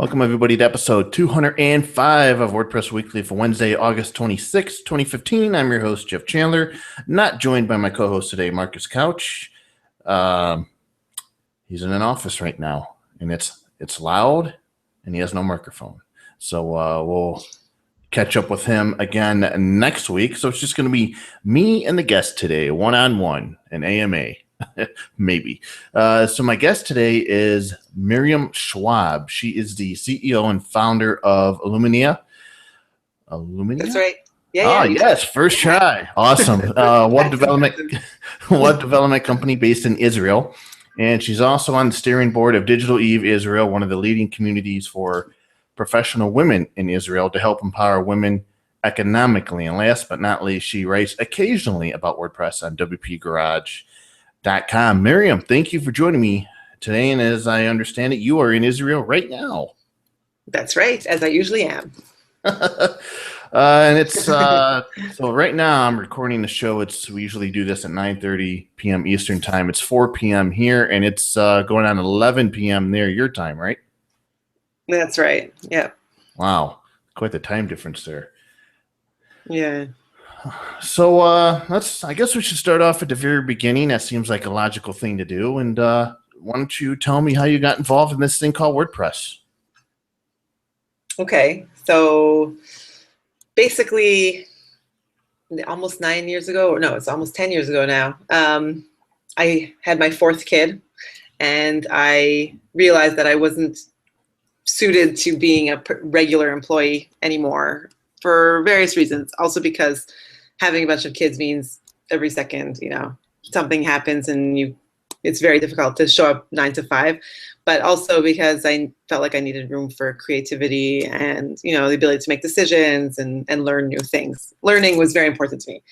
Welcome, everybody, to episode 205 of WordPress Weekly for Wednesday, August 26, 2015. I'm your host, Jeff Chandler, not joined by my co-host today, Marcus Couch. He's in an office right now, and it's loud, and he has no microphone. So we'll catch up with him again next week. So it's just going to be me and the guest today, one-on-one, an AMA. Maybe. So my guest today is Miriam Schwab. She is the CEO and founder of Illumina. That's right. Yeah. Yes. First try. Awesome. Web development company based in Israel. And she's also on the steering board of Digital Eve Israel, one of the leading communities for professional women in Israel to help empower women economically. And last but not least, she writes occasionally about WordPress on WPGarage.com. Miriam, thank you for joining me today. And as I understand it, you are in Israel right now. That's right, as I usually am. And it's so right now I'm recording the show. We usually do this at 9:30 p.m. Eastern time. It's 4 p.m. here, and it's going on 11 p.m. there your time, right? That's right. Yeah. Wow, quite the time difference there. Yeah. So I guess we should start off at the very beginning. That seems like a logical thing to do. And why don't you tell me how you got involved in this thing called WordPress? Okay. So basically, almost 9 years ago, no, it's almost 10 years ago now, I had my fourth kid, and I realized that I wasn't suited to being a regular employee anymore for various reasons. Also because having a bunch of kids means every second, something happens and it's very difficult to show up 9 to 5, but also because I felt like I needed room for creativity and, the ability to make decisions and learn new things. Learning was very important to me.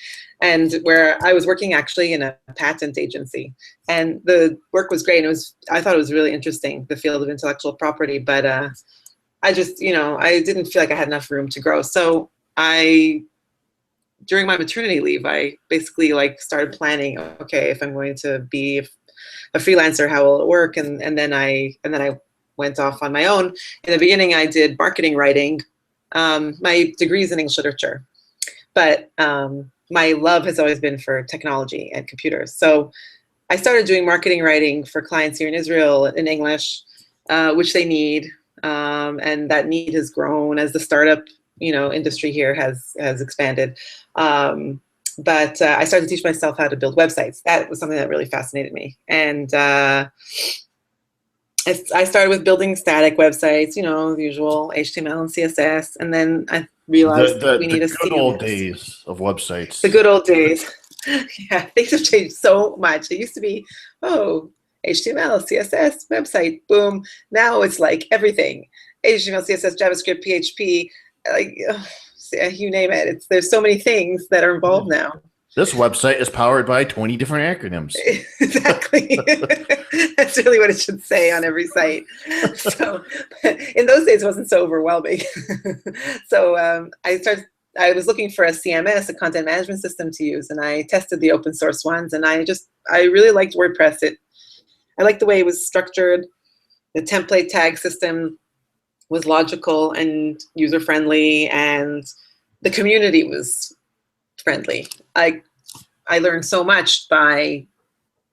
And where I was working actually in a patent agency, and the work was great. And I thought it was really interesting, the field of intellectual property, but I just, I didn't feel like I had enough room to grow. So during my maternity leave, I basically started planning, okay, if I'm going to be a freelancer, how will it work? And then I went off on my own. In the beginning, I did marketing writing. My degree is in English literature, but my love has always been for technology and computers. So I started doing marketing writing for clients here in Israel in English, which they need. And that need has grown as the startup industry here has expanded. But I started to teach myself how to build websites. That was something that really fascinated me. And I started with building static websites, the usual HTML and CSS. And then I realized we need a CMS. The good old days of websites. The good old days. Yeah, things have changed so much. It used to be, HTML, CSS, website, boom. Now it's like everything. HTML, CSS, JavaScript, PHP, you name it. There's so many things that are involved now. This website is powered by 20 different acronyms. Exactly. That's really what it should say on every site. So in those days, it wasn't so overwhelming. So I was looking for a CMS, a content management system to use, and I tested the open source ones, and I really liked WordPress. I liked the way it was structured. The template tag system was logical and user-friendly, and the community was friendly. I learned so much by,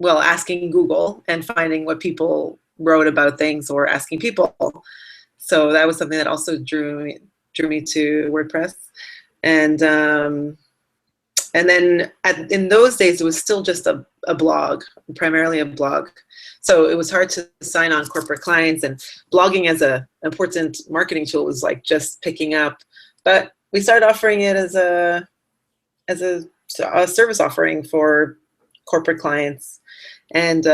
asking Google and finding what people wrote about things or asking people. So that was something that also drew me to WordPress. And then in those days, it was still just a blog, primarily a blog. So it was hard to sign on corporate clients, and blogging as an important marketing tool was just picking up. But we started offering it as a service offering for corporate clients, and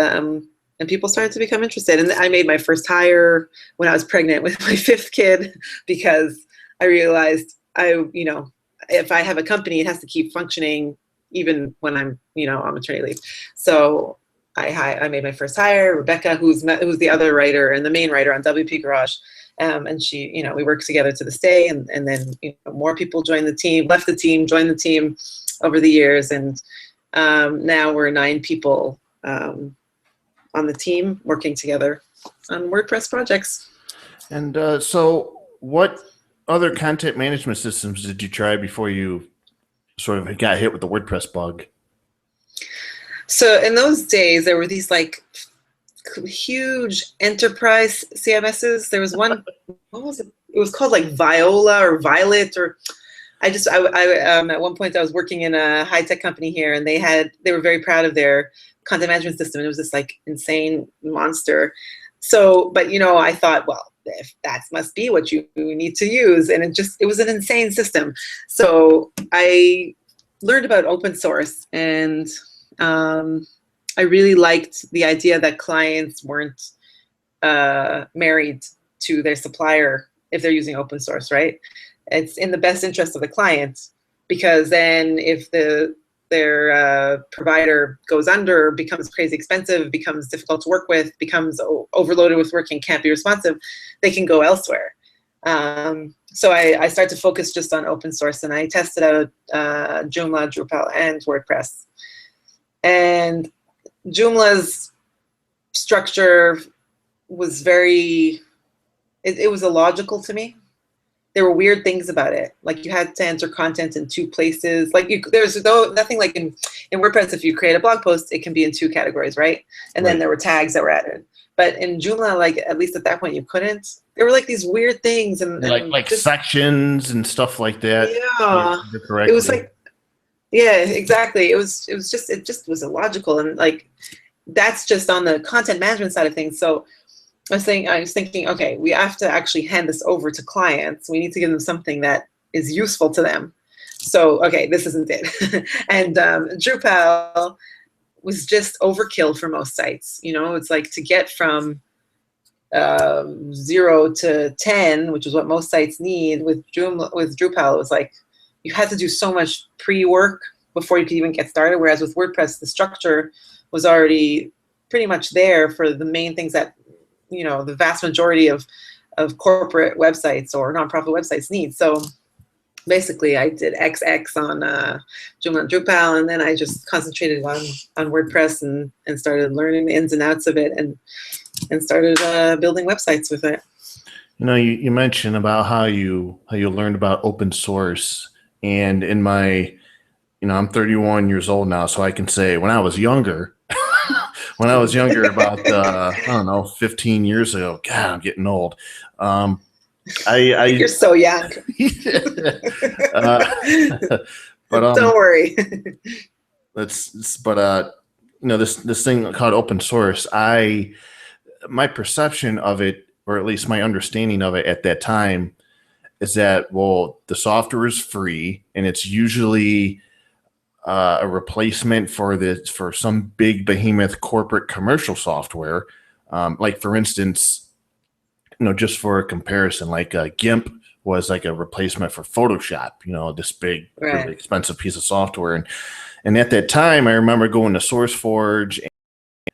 people started to become interested. And I made my first hire when I was pregnant with my fifth kid, because I realized if I have a company, it has to keep functioning even when I'm on maternity leave. So I made my first hire, Rebecca, who's the other writer and the main writer on WP Garage. And she, we worked together to this day, and then more people joined the team, left the team, joined the team over the years, and now we're 9 people on the team working together on WordPress projects. And so what other content management systems did you try before you sort of got hit with the WordPress bug? So in those days, there were these like huge enterprise CMSs. There was one, what was it? It was called like Viola or Violet, or at one point I was working in a high tech company here, and they were very proud of their content management system. It was this like insane monster. So, but I thought, well, if that must be what you need to use, and it was an insane system. So I learned about open source, and I really liked the idea that clients weren't married to their supplier if they're using open source, right? It's in the best interest of the client, because then if their provider goes under, becomes crazy expensive, becomes difficult to work with, becomes overloaded with work and can't be responsive, they can go elsewhere. So I started to focus just on open source, and I tested out Joomla, Drupal, and WordPress. And Joomla's structure was it was illogical to me. There were weird things about it. Like you had to enter content in two places. Like there's nothing like in WordPress, if you create a blog post, it can be in two categories, right? And then there were tags that were added. But in Joomla, like at least at that point, you couldn't. There were like these weird things and like just sections and stuff like that. Yeah, it was like, yeah, exactly. It just was illogical, and like that's just on the content management side of things. So I was thinking, okay, we have to actually hand this over to clients. We need to give them something that is useful to them. So, okay, this isn't it. And Drupal was just overkill for most sites. It's like to get from 0 to 10, which is what most sites need. With Drupal, it was like you had to do so much pre-work before you could even get started. Whereas with WordPress, the structure was already pretty much there for the main things that the vast majority of corporate websites or nonprofit websites need. So basically I did XX on Joomla and Drupal, and then I just concentrated on WordPress and started learning the ins and outs of it and started building websites with it. You mentioned about how you learned about open source, and in my, I'm 31 years old now, so I can say when I was younger, about, I don't know, 15 years ago, God, I'm getting old. You're so young. But don't worry. This thing called open source, my perception of it, or at least my understanding of it at that time, is that, well, the software is free, and it's usually a replacement for some big behemoth corporate commercial software. Like for instance, just for a comparison, like GIMP was like a replacement for Photoshop, this big, really expensive piece of software. And at that time, I remember going to SourceForge, and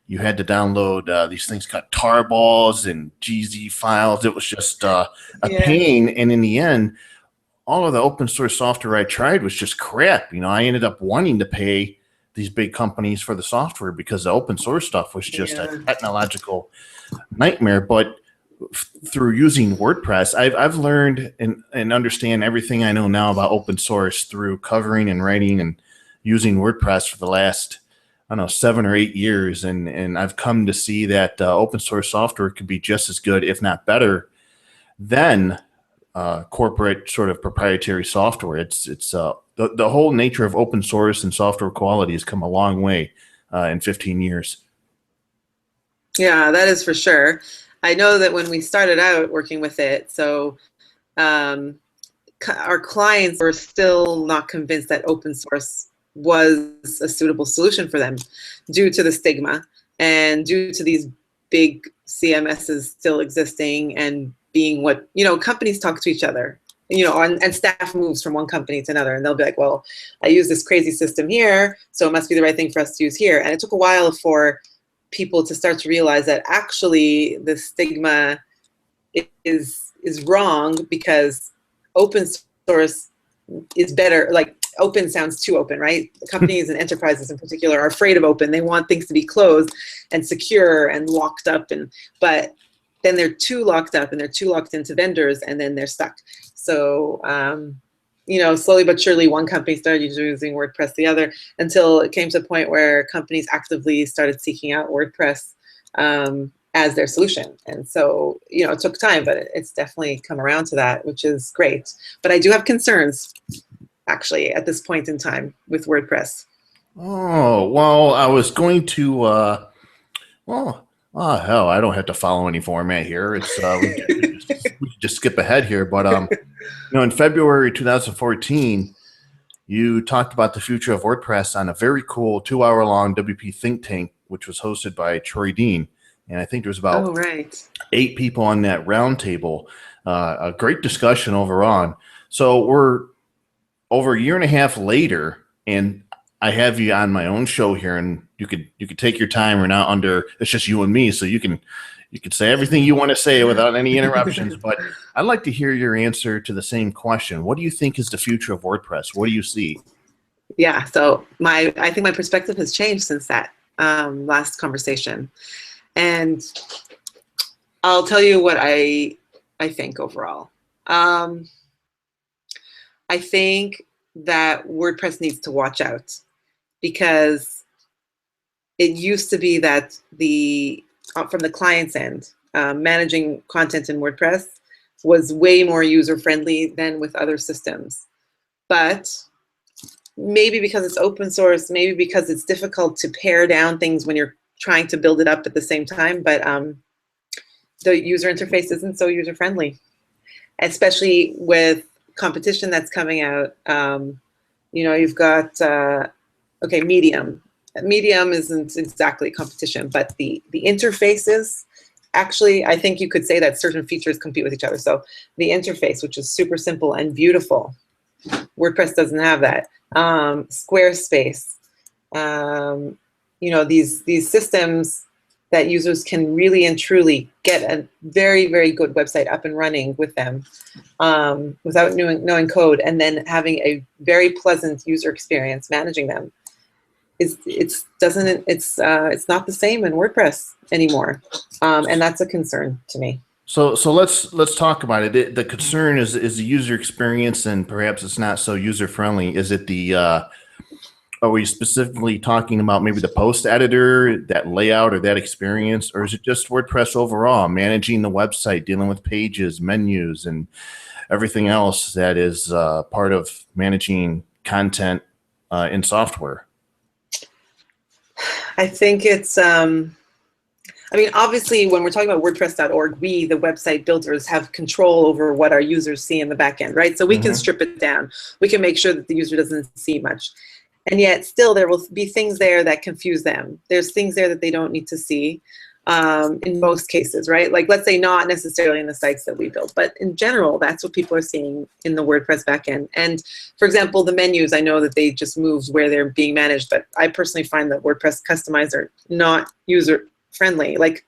you had to download these things called tarballs and GZ files. It was just a pain. And in the end, all of the open source software I tried was just crap. I ended up wanting to pay these big companies for the software because the open source stuff was just a technological nightmare. But through using WordPress, I've learned and understand everything I know now about open source through covering and writing and using WordPress for the last, I don't know, 7 or 8 years. And I've come to see that open source software could be just as good, if not better, than corporate sort of proprietary software. It's the whole nature of open source and software quality has come a long way in 15 years. Yeah, that is for sure. I know that when we started out working with it, so our clients were still not convinced that open source was a suitable solution for them due to the stigma and due to these big CMSs still existing and being what, companies talk to each other, and staff moves from one company to another, and they'll be like, well, I use this crazy system here, so it must be the right thing for us to use here. And it took a while for people to start to realize that actually the stigma is wrong, because open source is better. Like open sounds too open, right? Companies and enterprises in particular are afraid of open. They want things to be closed and secure and locked up, but then they're too locked up and they're too locked into vendors, and then they're stuck. So, slowly but surely, one company started using WordPress, the other, until it came to a point where companies actively started seeking out WordPress as their solution. And so, it took time, but it's definitely come around to that, which is great. But I do have concerns, actually, at this point in time with WordPress. Oh, well, I was going to, hell, I don't have to follow any format here. It's, we can just skip ahead here. But, in February 2014, you talked about the future of WordPress on a very cool 2-hour-long WP think tank, which was hosted by Troy Dean. And I think there was about 8 people on that roundtable. A great discussion overall. So we're over a year and a half later, and I have you on my own show here, and you could take your time. We're not under, it's just you and me, so you can say everything you want to say without any interruptions. But I'd like to hear your answer to the same question. What do you think is the future of WordPress? What do you see? Yeah, so I think my perspective has changed since that last conversation. And I'll tell you what I think overall. I think that WordPress needs to watch out, because it used to be that from the client's end, managing content in WordPress was way more user-friendly than with other systems. But maybe because it's open source, maybe because it's difficult to pare down things when you're trying to build it up at the same time, but the user interface isn't so user-friendly, especially with competition that's coming out. You've got, Medium. Medium isn't exactly competition, but the interfaces, actually, I think you could say that certain features compete with each other. So the interface, which is super simple and beautiful, WordPress doesn't have that. Squarespace, these systems that users can really and truly get a very, very good website up and running with them without knowing code, and then having a very pleasant user experience managing them. It's not the same in WordPress anymore, and that's a concern to me. So let's talk about it. The concern is the user experience, and perhaps it's not so user friendly. Is it are we specifically talking about maybe the post editor, that layout, or that experience, or is it just WordPress overall, managing the website, dealing with pages, menus, and everything else that is part of managing content in software? I think it's, obviously, when we're talking about WordPress.org, we, the website builders, have control over what our users see in the back end, right? So we can strip it down. We can make sure that the user doesn't see much. And yet still there will be things there that confuse them. There's things there that they don't need to see in most cases, right? Like, let's say not necessarily in the sites that we build, but in general, that's what people are seeing in the WordPress backend. And for example, the menus, I know that they just moved where they're being managed, but I personally find that WordPress customizer not user friendly. Like,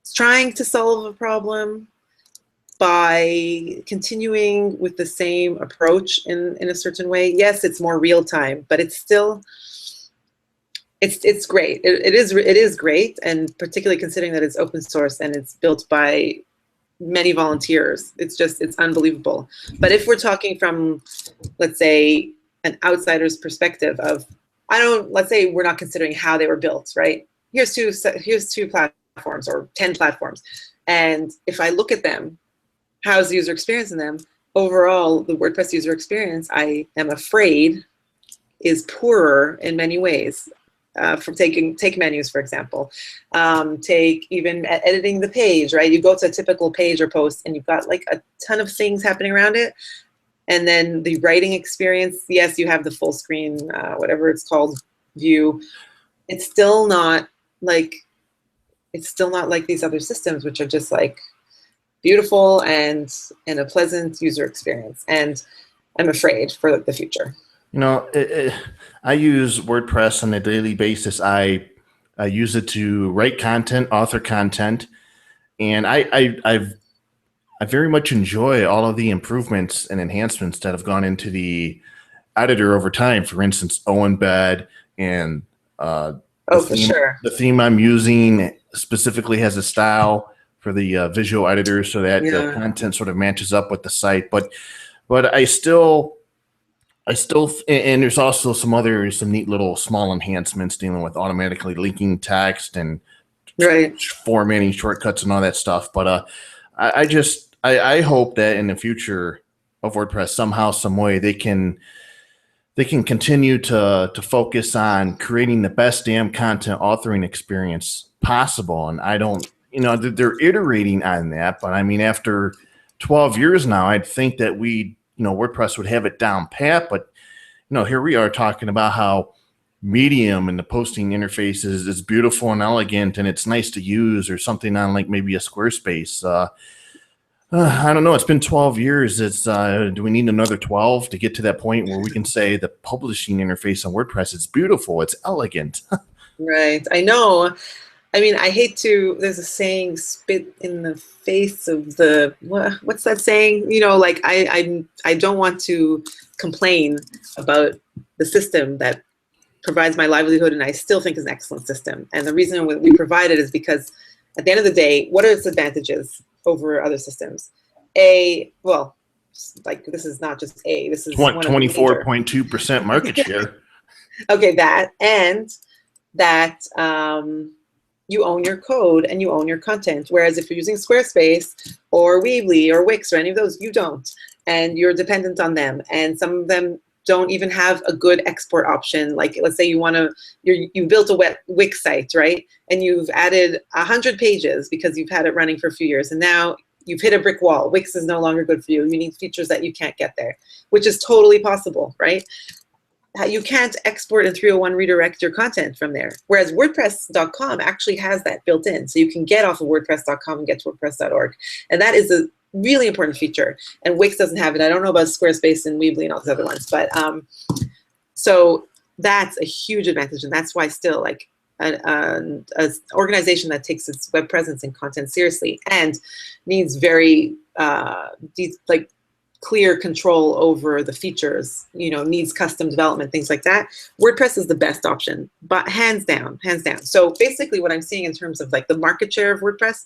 it's trying to solve a problem by continuing with the same approach in a certain way. Yes, it's more real time, but it's still, it's great. It is great, and particularly considering that it's open source and it's built by many volunteers. It's unbelievable. But if we're talking from, let's say, an outsider's perspective of, let's say we're not considering how they were built, right? Here's two platforms or 10 platforms. And if I look at them, how's the user experience in them? Overall, the WordPress user experience, I am afraid, is poorer in many ways. Take menus, for example. Take even editing the page, right? You go to a typical page or post and you've got like a ton of things happening around it. And then the writing experience, yes, you have the full screen, whatever it's called, view. It's still not like these other systems, which are just like beautiful and a pleasant user experience. And I'm afraid for the future. I use WordPress on a daily basis. I use it to write content, author content, and I very much enjoy all of the improvements and enhancements that have gone into the editor over time. For instance, embed and for sure. The theme I'm using specifically has a style the visual editors so that the Yeah. content sort of matches up with the site. But I still, and there's also some neat little small enhancements dealing with automatically linking text and Right. formatting shortcuts and all that stuff. But I hope that in the future of WordPress, somehow, some way, they can continue to focus on creating the best damn content authoring experience possible. And I don't, they're iterating on that, but I mean, after 12 years now, I'd think that WordPress would have it down pat, but here we are talking about how Medium and the posting interface is beautiful and elegant and it's nice to use, or something on like maybe a Squarespace. I don't know. It's been 12 years. Do we need another 12 to get to that point where we can say the publishing interface on WordPress is beautiful, it's elegant? Right. I know. I mean, I hate to, there's a saying, spit in the face of the, what's that saying? Like I don't want to complain about the system that provides my livelihood, and I still think is an excellent system. And the reason we provide it is because at the end of the day, what are its advantages over other systems? Well, like this is not just this is 24.2% market share. Okay, that you own your code and you own your content. Whereas if you're using Squarespace or Weebly or Wix or any of those, you don't, and you're dependent on them. And some of them don't even have a good export option. Like let's say you built a Wix site, right? And you've added 100 pages because you've had it running for a few years, and now you've hit a brick wall. Wix is no longer good for you. You need features that you can't get there, which is totally possible, right? You can't export and 301 redirect your content from there. Whereas WordPress.com actually has that built in. So you can get off of WordPress.com and get to WordPress.org. And that is a really important feature. And Wix doesn't have it. I don't know about Squarespace and Weebly and all those other ones. But so that's a huge advantage. And that's why still like an organization that takes its web presence and content seriously and needs very clear control over the features, needs custom development, things like that, WordPress is the best option, but hands down. So basically what I'm seeing in terms of like the market share of WordPress,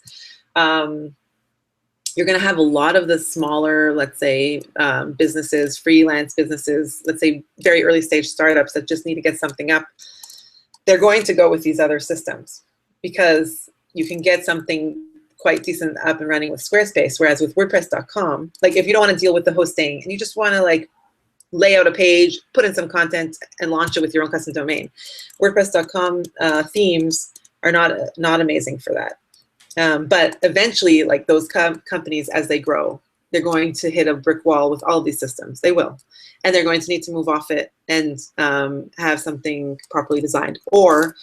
you're going to have a lot of the smaller, let's say, businesses, freelance businesses, let's say very early stage startups that just need to get something up. They're going to go with these other systems because you can get something quite decent up and running with Squarespace. Whereas with WordPress.com, like if you don't want to deal with the hosting and you just want to like lay out a page, put in some content and launch it with your own custom domain, WordPress.com themes are not amazing for that. But eventually, like those companies, as they grow, they're going to hit a brick wall with all of these systems. They will. And they're going to need to move off it and have something properly designed. Or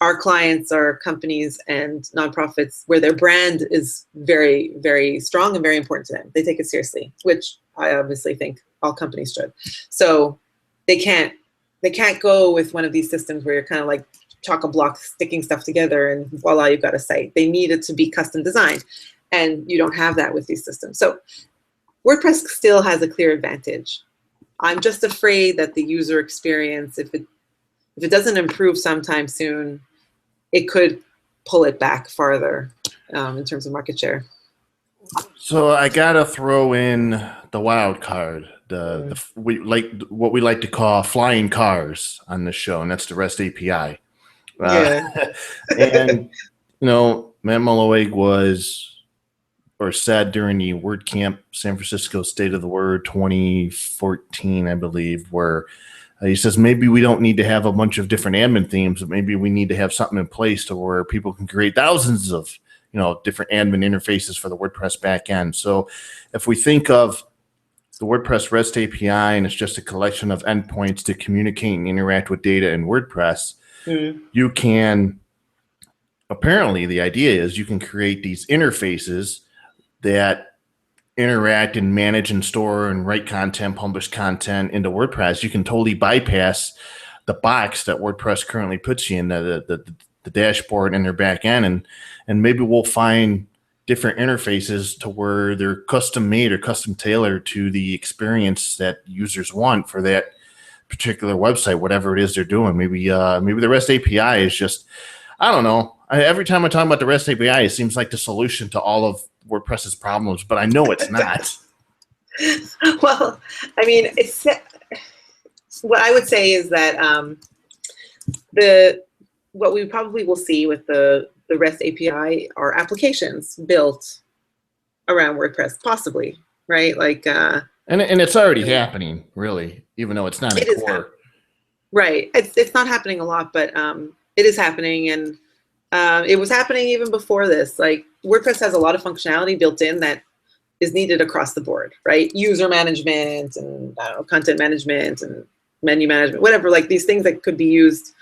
our clients are companies and nonprofits where their brand is very, very strong and very important to them. They take it seriously, which I obviously think all companies should. So they can't go with one of these systems where you're kind of like chock-a-block sticking stuff together and voila, you've got a site. They need it to be custom designed, and you don't have that with these systems. So WordPress still has a clear advantage. I'm just afraid that the user experience, if it doesn't improve sometime soon, it could pull it back farther in terms of market share. So I gotta throw in the wild card, we like to call flying cars on this show, and that's the REST API. Yeah. And Matt Mulloig said during the WordCamp San Francisco State of the Word 2014, I believe, where he says maybe we don't need to have a bunch of different admin themes, but maybe we need to have something in place to where people can create thousands of different admin interfaces for the WordPress backend. So if we think of the WordPress REST API and it's just a collection of endpoints to communicate and interact with data in WordPress, you can, apparently the idea is you can create these interfaces that interact and manage and store and write content, publish content into WordPress. You can totally bypass the box that WordPress currently puts you in, the dashboard in their back end, and maybe we'll find different interfaces to where they're custom made or custom tailored to the experience that users want for that particular website, whatever it is they're doing. Maybe the REST API is just, I don't know. Every time I talk about the REST API, it seems like the solution to all of WordPress's problems, but I know it's not. Well, I mean, it's what I would say is that what we probably will see with the REST API are applications built around WordPress, possibly, right? Like, and it's already happening, really, even though it's not a core. Right. It's not happening a lot, but it is happening, and it was happening even before this. Like, WordPress has a lot of functionality built in that is needed across the board, right? User management and I don't know, content management and menu management, whatever, like these things that could be used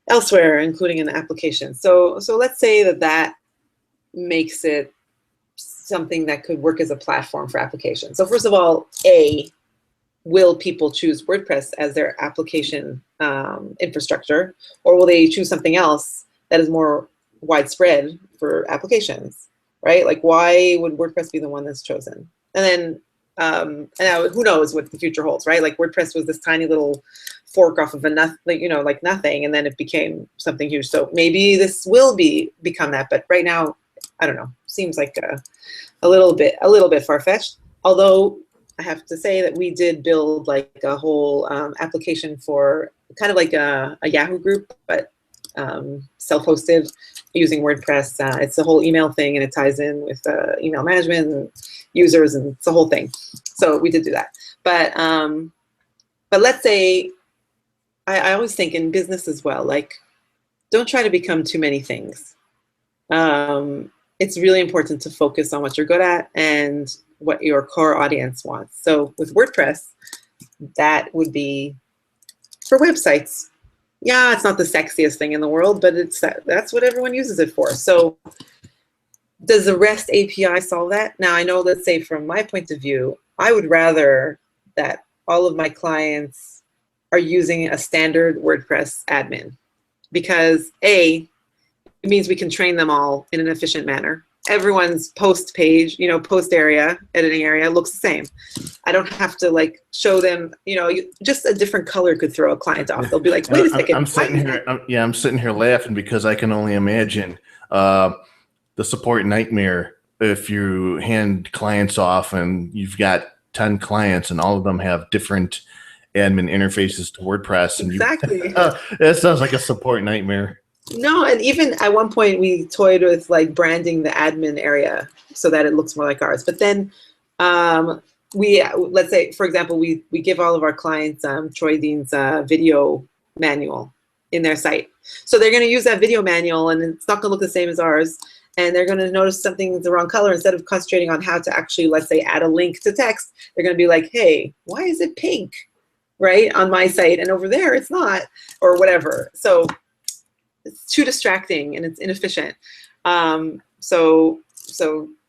elsewhere, including in the application. So let's say that makes it something that could work as a platform for applications. So first of all, will people choose WordPress as their application infrastructure, or will they choose something else that is more widespread for applications, right? Like, why would WordPress be the one that's chosen? And then, and now, who knows what the future holds, right? Like, WordPress was this tiny little fork off of a like nothing, and then it became something huge. So maybe this will become that, but right now, I don't know. Seems like a little bit far-fetched. Although I have to say that we did build like a whole application for kind of like a Yahoo group, but self-hosted using WordPress. It's a whole email thing, and it ties in with email management and users, and it's a whole thing. So we did do that. But let's say, I always think in business as well, like, don't try to become too many things. It's really important to focus on what you're good at and what your core audience wants. So with WordPress, that would be for websites. Yeah, it's not the sexiest thing in the world, but that's what everyone uses it for. So does the REST API solve that? Now, I know, let's say from my point of view, I would rather that all of my clients are using a standard WordPress admin, because it means we can train them all in an efficient manner. Everyone's post page, post area, editing area looks the same. I don't have to like show them, just a different color could throw a client off. They'll be like, wait a second. I'm sitting here laughing because I can only imagine the support nightmare if you hand clients off and you've got 10 clients and all of them have different admin interfaces to WordPress. And exactly. That sounds like a support nightmare. No, and even at one point we toyed with like branding the admin area so that it looks more like ours. But then let's say, for example, we give all of our clients Troy Dean's video manual in their site. So they're going to use that video manual, and it's not going to look the same as ours. And they're going to notice something's the wrong color. Instead of concentrating on how to actually, let's say, add a link to text, they're going to be like, hey, why is it pink, right, on my site, and over there it's not, or whatever. So it's too distracting and it's inefficient. So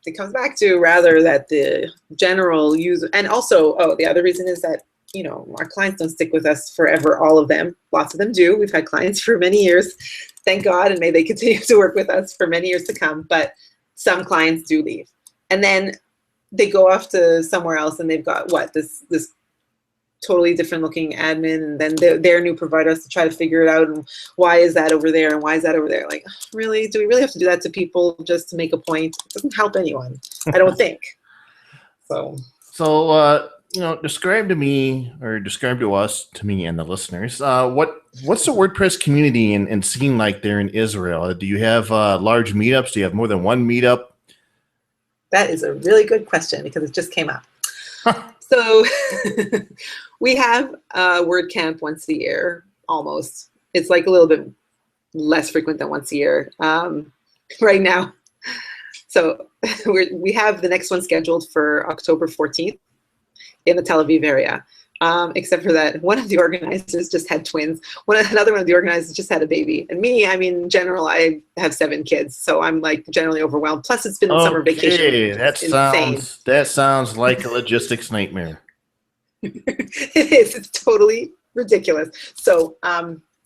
it comes back to rather that the general user, and also, the other reason is that, our clients don't stick with us forever, all of them. Lots of them do. We've had clients for many years, thank God, and may they continue to work with us for many years to come, but some clients do leave. And then they go off to somewhere else, and they've got this totally different looking admin, and then their new provider has to try to figure it out, and why is that over there and why is that over there? Like, really, do we really have to do that to people just to make a point? It doesn't help anyone, I don't think. So describe to me, or describe to us, to me and the listeners, what's the WordPress community and scene like there in Israel? Do you have large meetups? Do you have more than one meetup? That is a really good question, because it just came up. So we have WordCamp once a year, almost. It's like a little bit less frequent than once a year right now. So we have the next one scheduled for October 14th in the Tel Aviv area. Except for that, one of the organizers just had twins. Another one of the organizers just had a baby. And me, in general, I have 7 kids, so I'm like generally overwhelmed. Plus, it's been summer vacation. That sounds like a logistics nightmare. It is. It's totally ridiculous. So,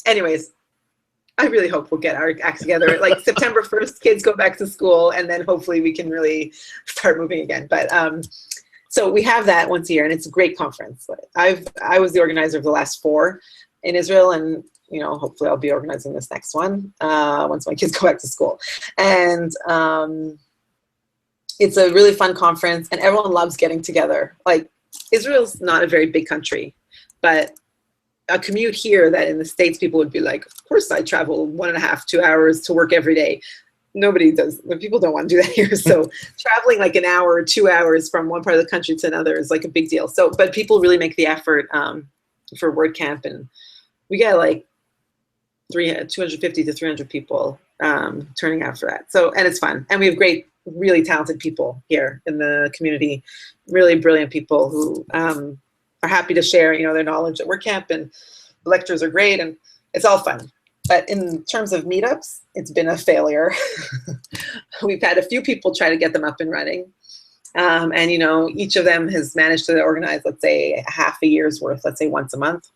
anyways, I really hope we'll get our act together. Like September 1st, kids go back to school, and then hopefully we can really start moving again. But so we have that once a year, and it's a great conference. I was the organizer of the last 4 in Israel, and hopefully I'll be organizing this next one once my kids go back to school. And it's a really fun conference, and everyone loves getting together. Like, Israel's not a very big country, but a commute here that in the States people would be like, of course I travel 1.5, 2 hours to work every day. Nobody does. People don't want to do that here. So traveling like an hour or 2 hours from one part of the country to another is like a big deal. So, but people really make the effort for WordCamp, and we get like 250 to 300 people turning out for that. So, and it's fun. And we have great, really talented people here in the community, really brilliant people who are happy to share, their knowledge at WordCamp, and the lectures are great, and it's all fun. But in terms of meetups, it's been a failure. We've had a few people try to get them up and running. And, each of them has managed to organize, let's say, half a year's worth, let's say once a month.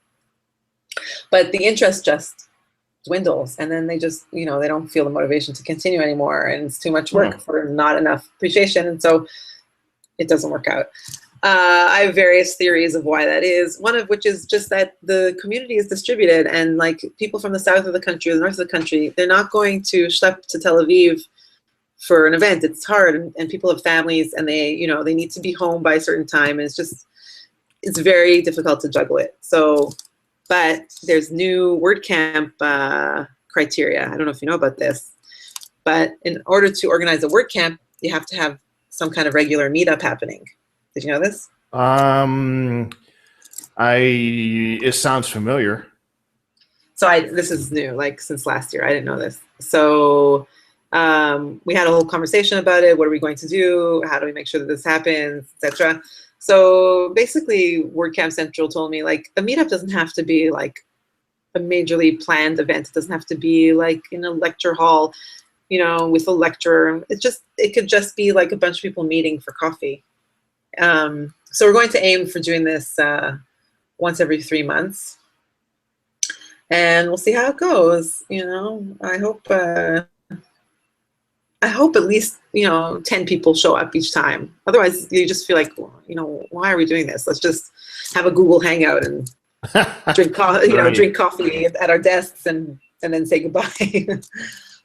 But the interest just dwindles, and then they just, they don't feel the motivation to continue anymore, and it's too much work for not enough appreciation, and so it doesn't work out. I have various theories of why that is, one of which is just that the community is distributed, and like people from the south of the country or the north of the country, they're not going to schlep to Tel Aviv for an event. It's hard, and people have families, and they need to be home by a certain time, and it's very difficult to juggle it. So, but there's new WordCamp criteria. I don't know if you know about this, but in order to organize a WordCamp, you have to have some kind of regular meetup happening. Did you know this? It sounds familiar. So this is new, like since last year. I didn't know this. So we had a whole conversation about it. What are we going to do? How do we make sure that this happens, etc. So basically, WordCamp Central told me, like, a meetup doesn't have to be like a majorly planned event. It doesn't have to be like in a lecture hall, with a lecturer. It could just be like a bunch of people meeting for coffee. So we're going to aim for doing this once every 3 months, and we'll see how it goes. I hope at least 10 people show up each time. Otherwise, you just feel like, why are we doing this? Let's just have a Google Hangout and drink coffee at our desks and then say goodbye.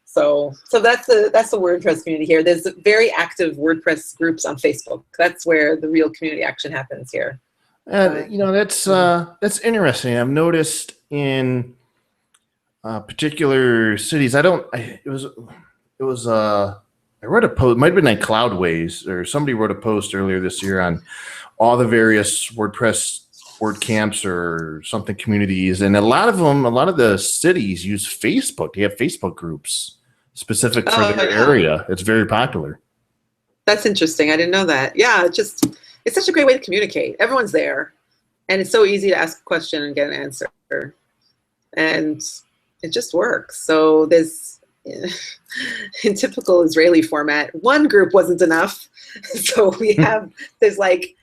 So that's the WordPress community here. There's very active WordPress groups on Facebook. That's where the real community action happens here. That's interesting. I've noticed in particular cities. I read a post. It might have been on Cloudways, or somebody wrote a post earlier this year on all the various WordPress WordCamps or something communities, and a lot of the cities use Facebook. They have Facebook groups specific for their area. It's very popular. That's interesting. I didn't know that. Yeah, it's such a great way to communicate. Everyone's there, and it's so easy to ask a question and get an answer, and it just works. So there's, in typical Israeli format, one group wasn't enough, so there's like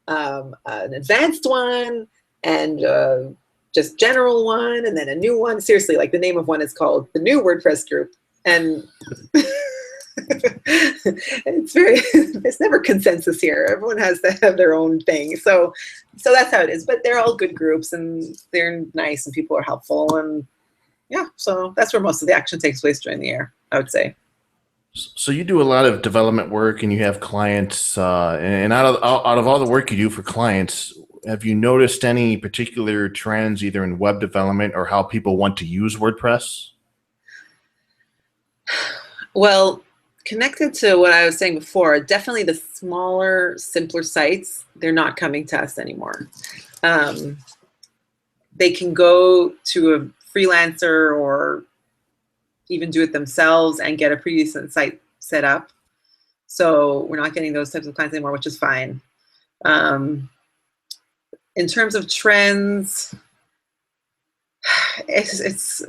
an advanced one, and just general one, and then a new one. Seriously, like the name of one is called the New WordPress Group, and there's never consensus here. Everyone has to have their own thing. So that's how it is. But they're all good groups, and they're nice, and people are helpful, and yeah. So that's where most of the action takes place during the year, I would say. So you do a lot of development work, and you have clients, and out of all the work you do for clients, have you noticed any particular trends either in web development or how people want to use WordPress? Well, connected to what I was saying before, definitely the smaller, simpler sites, they're not coming to us anymore. They can go to a freelancer or even do it themselves and get a pretty decent site set up. So we're not getting those types of clients anymore, which is fine. In terms of trends, it's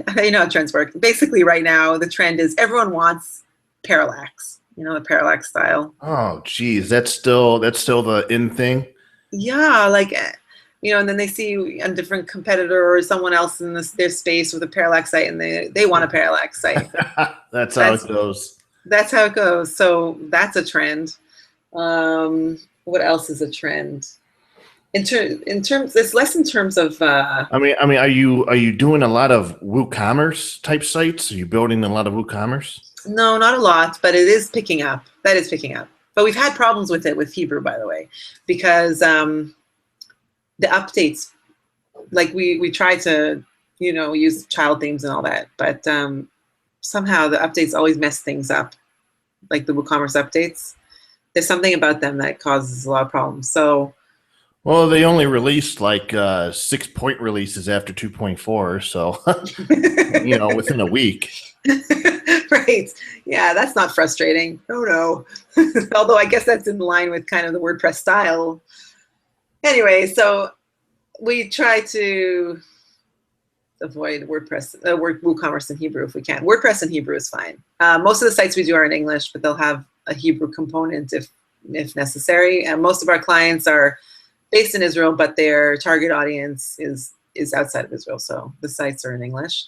how trends work. Basically, right now the trend is everyone wants parallax. The parallax style. Oh, geez, that's still the in thing. Yeah, like and then they see a different competitor or someone else in their space with a parallax site, and they want a parallax site. That's how it goes. That's how it goes. So that's a trend. What else is a trend? in terms, it's less in terms of. I mean, are you doing a lot of Woocommerce type sites? Are you building a lot of Woocommerce? No, not a lot, but it is picking up. That is picking up. But we've had problems with it with Hebrew, by the way, because the updates, like we try to, use child themes and all that, but somehow the updates always mess things up, like the WooCommerce updates. There's something about them that causes a lot of problems. So, well, they only released like 6-point releases after 2.4, so within a week. Right. Yeah, that's not frustrating. Oh no. Although I guess that's in line with kind of the WordPress style. Anyway, so we try to avoid WooCommerce in Hebrew if we can. WordPress in Hebrew is fine. Most of the sites we do are in English, but they'll have a Hebrew component if necessary. And most of our clients are based in Israel, but their target audience is outside of Israel, so the sites are in English.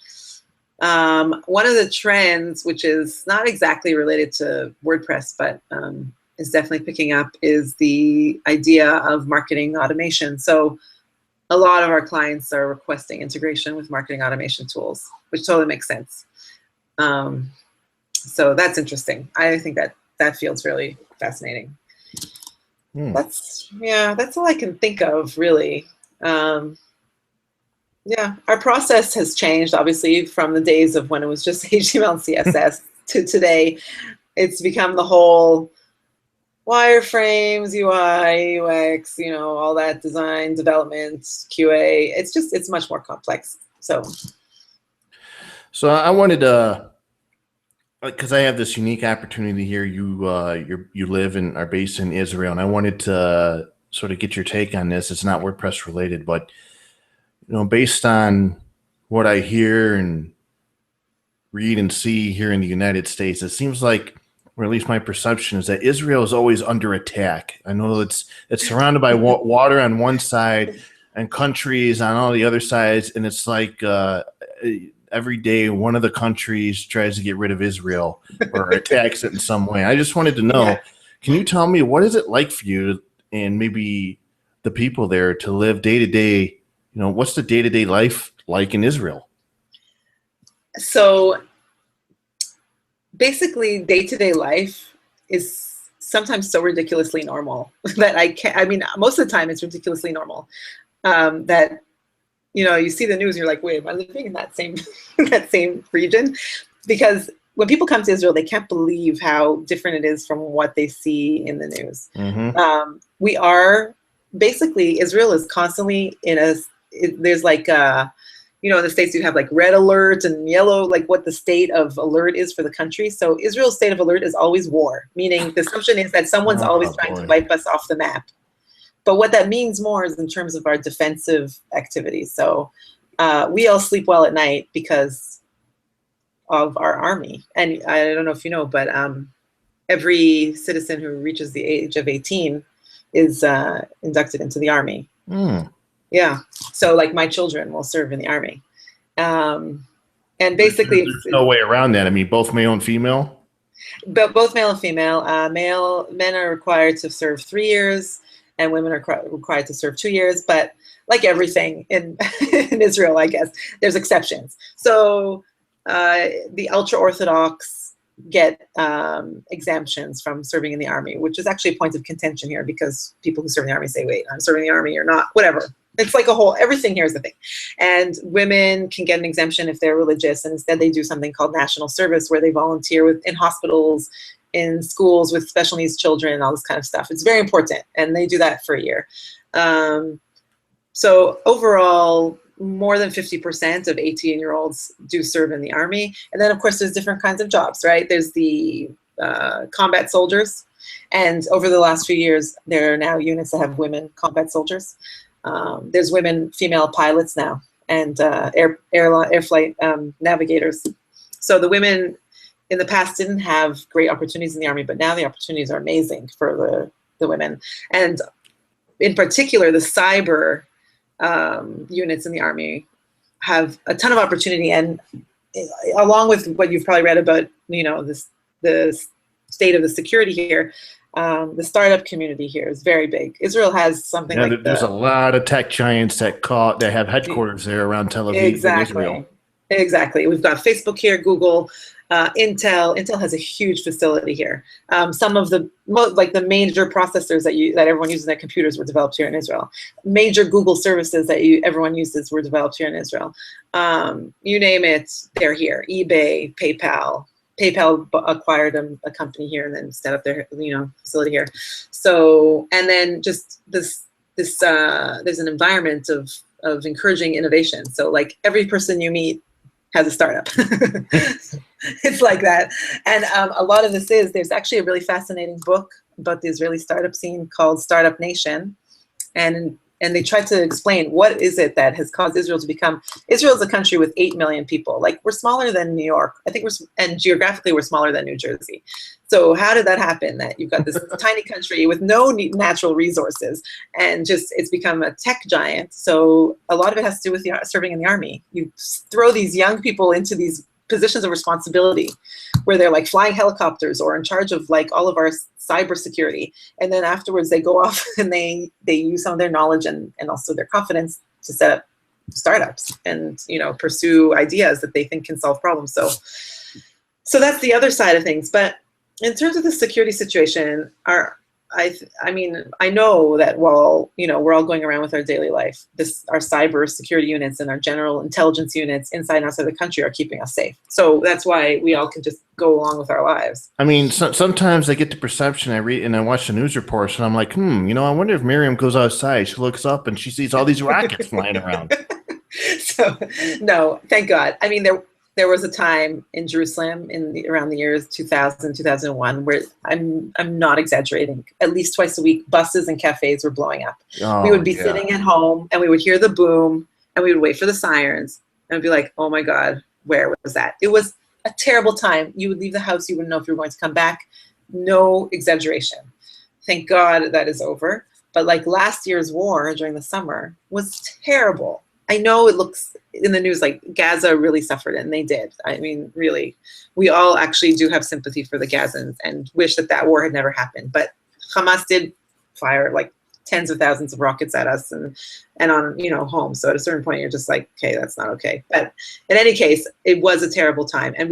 One of the trends, which is not exactly related to WordPress, but is definitely picking up, is the idea of marketing automation. So a lot of our clients are requesting integration with marketing automation tools, which totally makes sense. So that's interesting. I think that feels really fascinating. That's all I can think of, really. Yeah, our process has changed, obviously, from the days of when it was just HTML and CSS to today. It's become the whole wireframes, UI, UX, all that design, development, QA. It's much more complex. So I wanted to, because I have this unique opportunity here. You live and are based in Israel, and I wanted to sort of get your take on this. It's not WordPress related, but based on what I hear and read and see here in the United States, it seems like, or at least my perception, is that Israel is always under attack. I know it's surrounded by water on one side and countries on all the other sides, and it's like every day one of the countries tries to get rid of Israel or attacks it in some way. I just wanted to know, can you tell me, what is it like for you and maybe the people there to live day to day? What's the day-to-day life like in Israel? So basically, day-to-day life is sometimes so ridiculously normal that most of the time it's ridiculously normal. That, you see the news and you're like, wait, am I living in that same region? Because when people come to Israel, they can't believe how different it is from what they see in the news. Mm-hmm. Israel is constantly there's like, in the States you have like red alert and yellow, like what the state of alert is for the country. So Israel's state of alert is always war, meaning the assumption is that someone's always trying to wipe us off the map. But what that means more is in terms of our defensive activities. So we all sleep well at night because of our army. And I don't know if you know, but every citizen who reaches the age of 18 is inducted into the army. Yeah. So like my children will serve in the army. And basically there's no way around that. I mean, both male and female? But both male and female. Men are required to serve 3 years and women are required to serve 2 years. But like everything in Israel, I guess, there's exceptions. So the ultra-Orthodox get exemptions from serving in the army, which is actually a point of contention here because people who serve in the army say, wait, I'm serving in the army or not, whatever. It's like everything here is the thing. And women can get an exemption if they're religious, and instead they do something called national service where they volunteer in hospitals, in schools with special needs children, all this kind of stuff. It's very important, and they do that for a year. So overall, more than 50% of 18-year-olds do serve in the army. And then, of course, there's different kinds of jobs, right? There's the combat soldiers. And over the last few years, there are now units that have women combat soldiers. There's women female pilots now and air flight navigators. So the women in the past didn't have great opportunities in the army, but now the opportunities are amazing for the women. And in particular, the cyber units in the army have a ton of opportunity, and along with what you've probably read about, the state of the security here, The startup community here is very big. Israel has something like there's a lot of tech giants that have headquarters there around Tel Aviv and Israel. Exactly. We've got Facebook here, Google, Intel. Intel has a huge facility here. Some of the the major processors that everyone uses in their computers were developed here in Israel. Major Google services that everyone uses were developed here in Israel. You name it, they're here. eBay, PayPal. PayPal acquired a company here and then set up their facility here. So, and then just there's an environment of encouraging innovation. So like every person you meet has a startup. It's like that. And a lot of there's actually a really fascinating book about the Israeli startup scene called Startup Nation. And they tried to explain what is it that has caused Israel to become. Israel's a country with 8 million people. Like we're smaller than New York. I think and geographically we're smaller than New Jersey. So how did that happen that you've got this tiny country with no natural resources and just it's become a tech giant? So a lot of it has to do with serving in the army. You throw these young people into these positions of responsibility where they're like flying helicopters or in charge of like all of our cybersecurity. And then afterwards they go off and they use some of their knowledge and also their confidence to set up startups and, pursue ideas that they think can solve problems. So that's the other side of things. But in terms of the security situation, I know that while we're all going around with our daily life, our cyber security units and our general intelligence units inside and outside the country are keeping us safe. So that's why we all can just go along with our lives. I mean, sometimes I get the perception, I read and I watch the news reports and I'm like, I wonder if Miriam goes outside, she looks up and she sees all these rockets flying around. So no, thank God. I mean, there was a time in Jerusalem around the years 2000, 2001, where I'm not exaggerating, at least twice a week, buses and cafes were blowing up. We would be sitting at home and we would hear the boom and we would wait for the sirens and be like, oh my God, where was that? It was a terrible time. You would leave the house, you wouldn't know if you were going to come back. No exaggeration. Thank God that is over. But like last year's war during the summer was terrible. I know it looks in the news like Gaza really suffered, and they did. I mean, really, we all actually do have sympathy for the Gazans and wish that war had never happened. But Hamas did fire like tens of thousands of rockets at us and on homes. So at a certain point, you're just like, okay, that's not okay. But in any case, it was a terrible time, and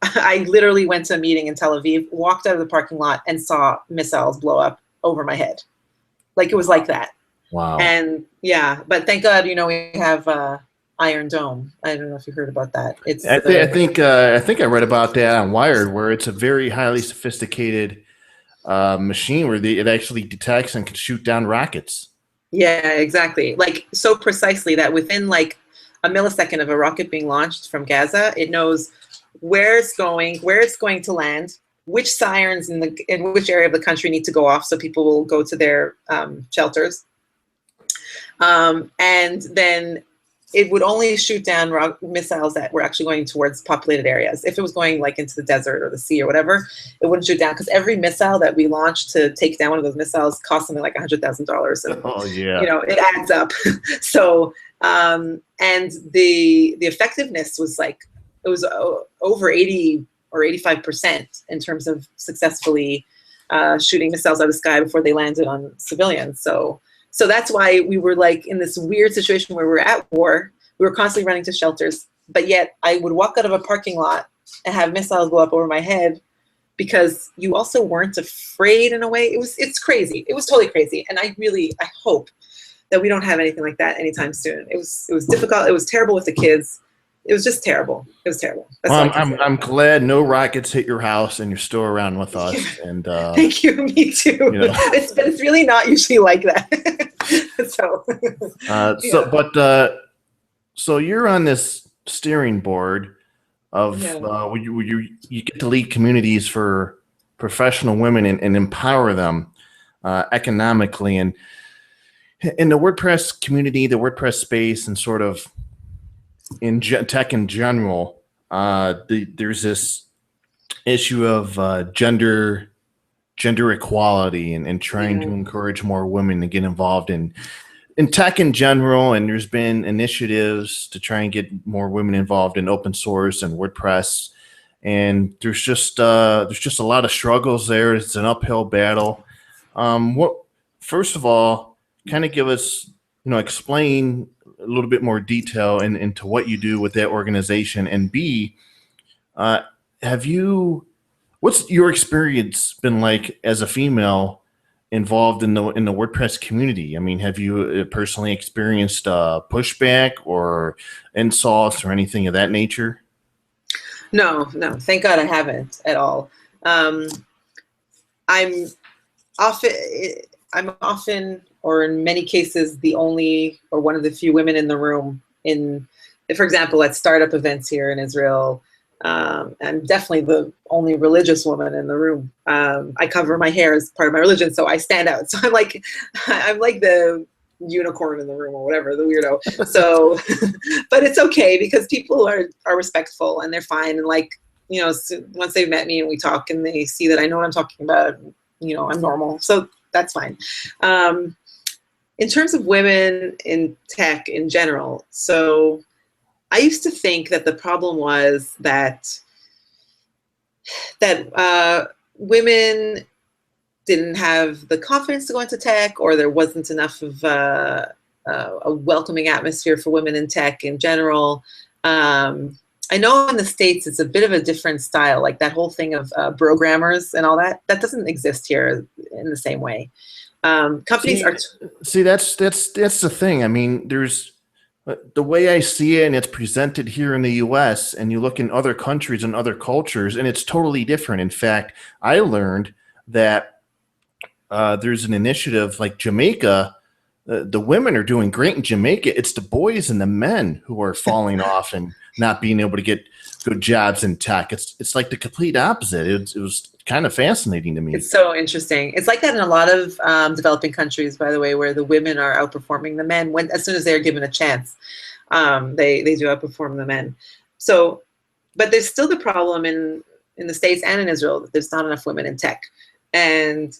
I literally went to a meeting in Tel Aviv, walked out of the parking lot, and saw missiles blow up over my head. Like it was like that. Wow. And yeah, but thank God, we have Iron Dome. I don't know if you heard about that. I think I read about that on Wired, where it's a very highly sophisticated machine where it actually detects and can shoot down rockets. Yeah, exactly. Like so precisely that within like a millisecond of a rocket being launched from Gaza, it knows where it's going to land, which sirens in which area of the country need to go off so people will go to their shelters. And then it would only shoot down missiles that were actually going towards populated areas. If it was going like into the desert or the sea or whatever, it wouldn't shoot down because every missile that we launched to take down one of those missiles cost something like $100,000. Oh yeah, it adds up. So and the effectiveness was it was over 80 or 85% in terms of successfully shooting missiles out of the sky before they landed on civilians. So that's why we were like in this weird situation where we were at war. We were constantly running to shelters, but yet I would walk out of a parking lot and have missiles go up over my head because you also weren't afraid in a way. It's crazy. It was totally crazy. And I hope that we don't have anything like that anytime soon. It was difficult. It was terrible with the kids. It was just terrible. It was terrible. I'm glad no rockets hit your house and you're still around with us. And thank you. Me too. It's really not usually like that. So you're on this steering board of you get to lead communities for professional women and empower them economically, and in the WordPress community, the WordPress space, and sort of in tech in general, there's this issue of gender equality and trying to encourage more women to get involved in tech in general. And there's been initiatives to try and get more women involved in open source and WordPress and there's just a lot of struggles there. It's an uphill battle. What First of all, kind of give us, explain a little bit more detail into what you do with that organization, and B, have you what's your experience been like as a female involved in the WordPress community? I mean, have you personally experienced pushback or insults or anything of that nature? No, no, thank God I haven't at all. Um, I'm often, I'm often, or in many cases, the only or one of the few women in the room. For example, at startup events here in Israel, I'm definitely the only religious woman in the room. I cover my hair as part of my religion, so I stand out. So I'm like the unicorn in the room or whatever, the weirdo. So, but it's okay because people are respectful and they're fine. And like, once they've met me and we talk and they see that I know what I'm talking about, I'm normal. So that's fine. In terms of women in tech in general, so I used to think that the problem was that women didn't have the confidence to go into tech, or there wasn't enough of a welcoming atmosphere for women in tech in general. I know in the States it's a bit of a different style, like that whole thing of programmers and all that. That doesn't exist here in the same way. Companies that's the thing. I mean, there's the way I see it, and it's presented here in the U.S., and you look in other countries and other cultures, and it's totally different. In fact, I learned that there's an initiative like Jamaica. The women are doing great in Jamaica. It's the boys and the men who are falling off and not being able to get good jobs in tech. It's like the complete opposite. It was kind of fascinating to me. It's so interesting. It's like that in a lot of developing countries, by the way, where the women are outperforming the men as soon as they're given a chance. They do outperform the men. So, but there's still the problem in the States and in Israel that there's not enough women in tech. And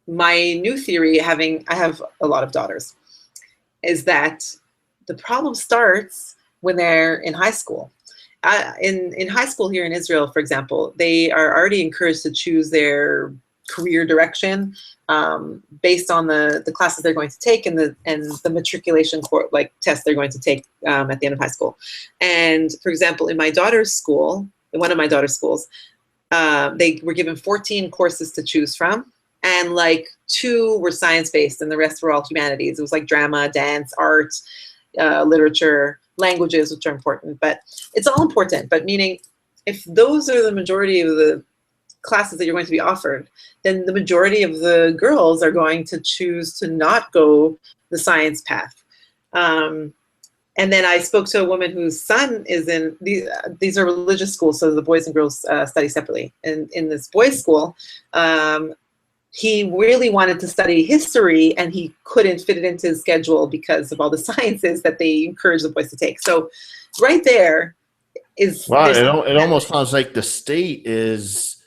my new theory, I have a lot of daughters, is that the problem starts when they're in high school. In high school here in Israel, for example, they are already encouraged to choose their career direction based on the classes they're going to take and the matriculation test they're going to take at the end of high school. And for example, in my daughter's school, in one of my daughter's schools, they were given 14 courses to choose from. And like 2 were science-based and the rest were all humanities. It was like drama, dance, art, literature, languages, which are important, but it's all important. But meaning, if those are the majority of the classes that you're going to be offered, then the majority of the girls are going to choose to not go the science path. And then I spoke to a woman whose son is in, these are religious schools, so the boys and girls study separately. And in this boys' school, he really wanted to study history and he couldn't fit it into his schedule because of all the sciences that they encourage the boys to take. So right there is... Wow, it almost sounds like the state is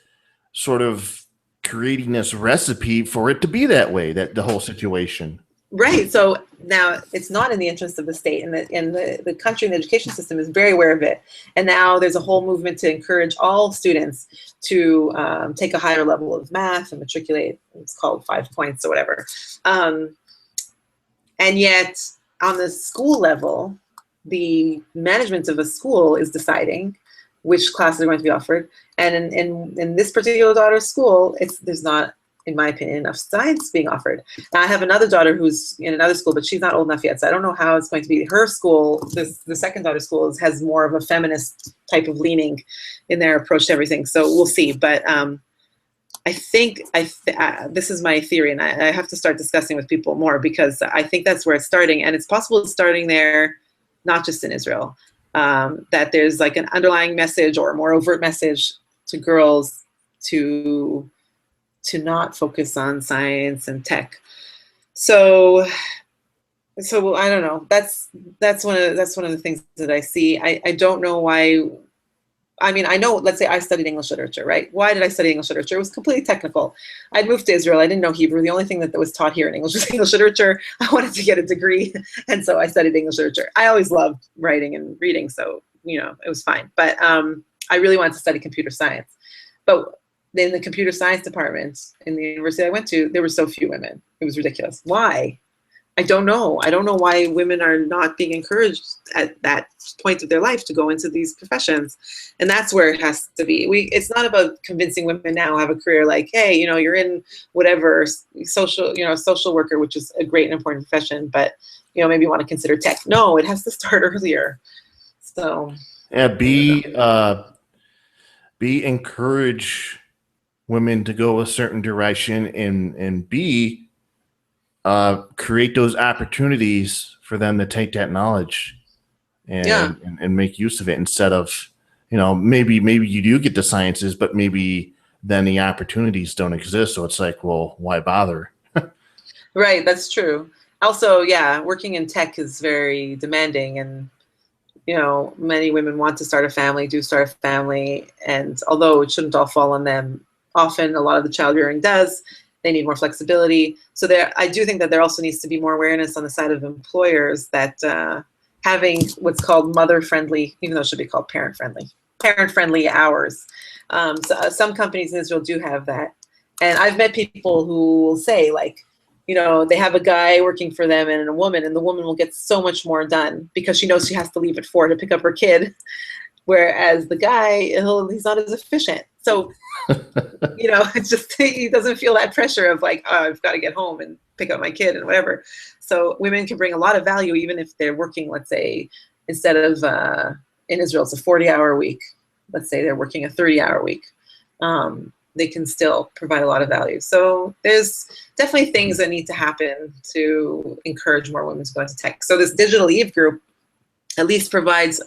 sort of creating this recipe for it to be that way, that the whole situation. Right. So now it's not in the interest of the state, and the country and the education system is very aware of it. And now there's a whole movement to encourage all students to take a higher level of math and matriculate. It's called 5 points or whatever. And yet on the school level, the management of a school is deciding which classes are going to be offered. And in this particular daughter's school, there's not, in my opinion, enough science being offered. Now, I have another daughter who's in another school, but she's not old enough yet, so I don't know how it's going to be. Her school, the second daughter's school, has more of a feminist type of leaning in their approach to everything, so we'll see. But I think this is my theory, and I have to start discussing with people more, because I think that's where it's starting, and it's possible it's starting there, not just in Israel, that there's like an underlying message or a more overt message to girls to not focus on science and tech. So I don't know. That's one of the things that I see. I don't know why. I mean, I know, let's say I studied English literature, right? Why did I study English literature? It was completely technical. I'd moved to Israel. I didn't know Hebrew. The only thing that was taught here in English was English literature. I wanted to get a degree, and so I studied English literature. I always loved writing and reading, so it was fine. But I really wanted to study computer science. But in the computer science department in the university I went to, there were so few women. It was ridiculous. Why? I don't know. I don't know why women are not being encouraged at that point of their life to go into these professions. And that's where it has to be. It's not about convincing women now have a career like, hey, you know, you're in whatever social worker, which is a great and important profession, but, you know, maybe you want to consider tech. No, it has to start earlier. So yeah, encourage women to go a certain direction, and B, create those opportunities for them to take that knowledge and make use of it, instead of, you know, maybe you do get the sciences, but maybe then the opportunities don't exist. So it's like, well, why bother? Right, that's true. Also, yeah, working in tech is very demanding, and you know, many women want to start a family, do start a family, and although it shouldn't all fall on them, often a lot of the childbearing does. They need more flexibility. So I do think that there also needs to be more awareness on the side of employers that having what's called mother-friendly, even though it should be called parent-friendly hours. So some companies in Israel do have that. And I've met people who will say, like, you know, they have a guy working for them and a woman, and the woman will get so much more done because she knows she has to leave at 4 to pick up her kid. Whereas the guy, he's not as efficient. So, you know, it's just, he doesn't feel that pressure of like, oh, I've got to get home and pick up my kid and whatever. So women can bring a lot of value, even if they're working, let's say, instead of, in Israel, it's a 40-hour week. Let's say they're working a 30-hour week. They can still provide a lot of value. So there's definitely things that need to happen to encourage more women to go into tech. So this Digital Eve group at least provides